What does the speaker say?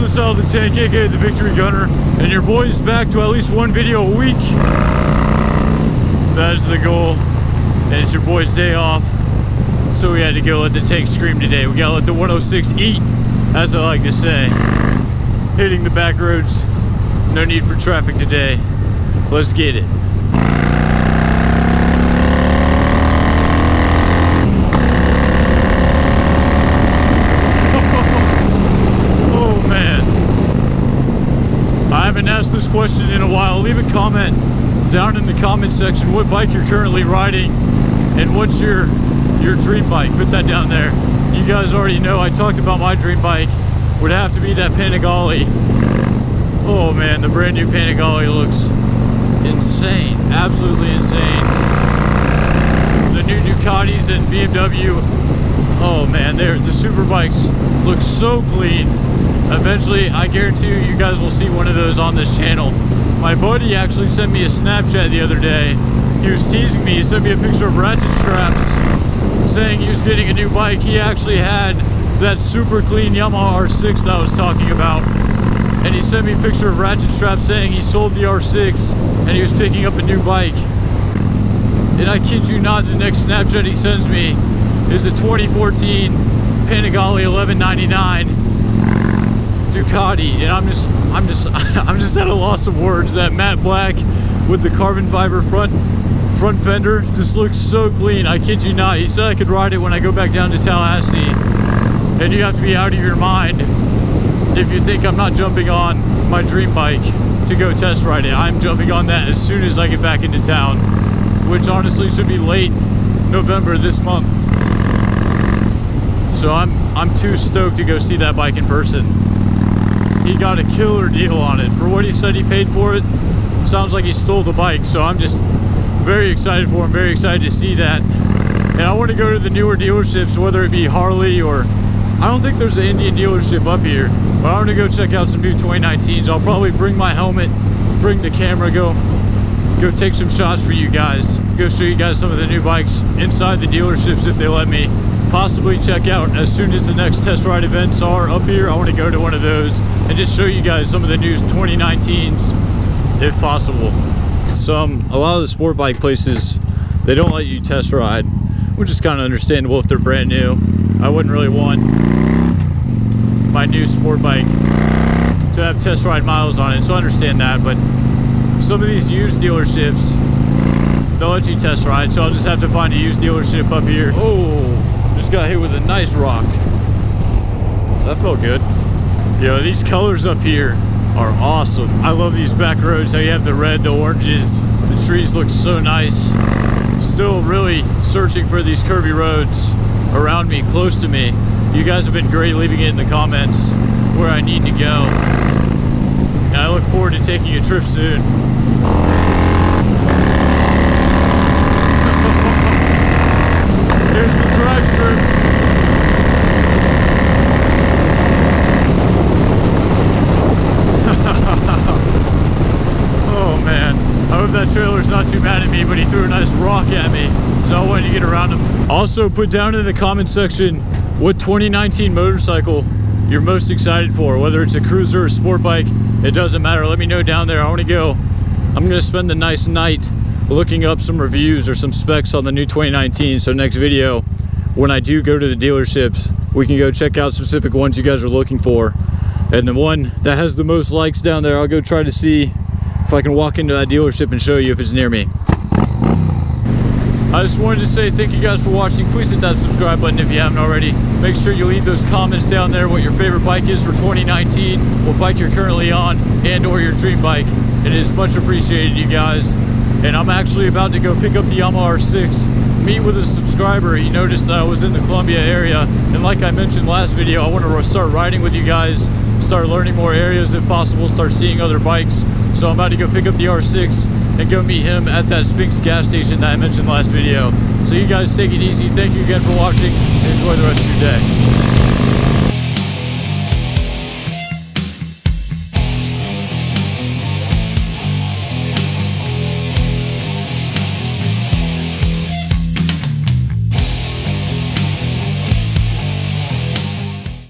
Sal the Tank, aka the Victory Gunner, and your boy is back to at least one video a week. That is the goal, and it's your boy's day off, so we had to go let the tank scream today. We gotta let the 106 eat, as I like to say. Hitting the back roads, no need for traffic today. Let's get it. I haven't asked this question in a while. Leave a comment down in the comment section what bike you're currently riding and what's your dream bike. Put that down there. You guys already know I talked about my dream bike. Would have to be that Panigale. Oh man, the brand new Panigale looks insane. Absolutely insane. The new Ducatis and BMW. Oh man, the super bikes look so clean. Eventually, I guarantee you guys will see one of those on this channel. My buddy actually sent me a Snapchat the other day. He was teasing me. He sent me a picture of ratchet straps saying he was getting a new bike. He actually had that super clean Yamaha R6 that I was talking about. And he sent me a picture of ratchet straps saying he sold the R6 and he was picking up a new bike. And I kid you not, the next Snapchat he sends me is a 2014 Panigale 1199 Ducati, and I'm just at a loss of words. That matte black with the carbon fiber front fender just looks so clean. I kid you not. He said I could ride it when I go back down to Tallahassee, and you have to be out of your mind if you think I'm not jumping on my dream bike to go test ride it. I'm jumping on that as soon as I get back into town, which honestly should be late November this month. So I'm too stoked to go see that bike in person. He got a killer deal on it. For what he said he paid for it, sounds like he stole the bike. So I'm just very excited for him, very excited to see that. And I want to go to the newer dealerships, whether it be Harley or, I don't think there's an Indian dealership up here, but I want to go check out some new 2019s. I'll probably bring my helmet, bring the camera, go take some shots for you guys. Go show you guys some of the new bikes inside the dealerships if they let me. Possibly check out as soon as the next test ride events are up here. I want to go to one of those and just show you guys some of the new 2019s if possible. A lot of the sport bike places, they don't let you test ride, which is kind of understandable if they're brand new. I wouldn't really want my new sport bike to have test ride miles on it, so I understand that. But some of these used dealerships, they'll let you test ride, so I'll just have to find a used dealership up here. Oh, just got hit with a nice rock. That felt good. Yo, these colors up here are awesome. I love these back roads, how you have the red, the oranges. The trees look so nice. Still really searching for these curvy roads around me, close to me. You guys have been great leaving it in the comments where I need to go. And I look forward to taking a trip soon. Here's the drag strip. Oh man, I hope that trailer's not too mad at me, but he threw a nice rock at me, so I wanted to get around him. Also, put down in the comment section what 2019 motorcycle you're most excited for, whether it's a cruiser or a sport bike. It doesn't matter. Let me know down there. I want to go. I'm going to spend the nice night looking up some reviews or some specs on the new 2019. So next video, when I do go to the dealerships, we can go check out specific ones you guys are looking for. And the one that has the most likes down there, I'll go try to see if I can walk into that dealership and show you if it's near me. I just wanted to say thank you guys for watching. Please hit that subscribe button if you haven't already. Make sure you leave those comments down there what your favorite bike is for 2019, what bike you're currently on, and or your dream bike. It is much appreciated, you guys. And I'm actually about to go pick up the Yamaha R6, meet with a subscriber. He noticed that I was in the Columbia area, and like I mentioned last video, I want to start riding with you guys, start learning more areas if possible, start seeing other bikes. So I'm about to go pick up the R6 and go meet him at that Spinks gas station that I mentioned last video. So you guys take it easy. Thank you again for watching, and enjoy the rest of your day.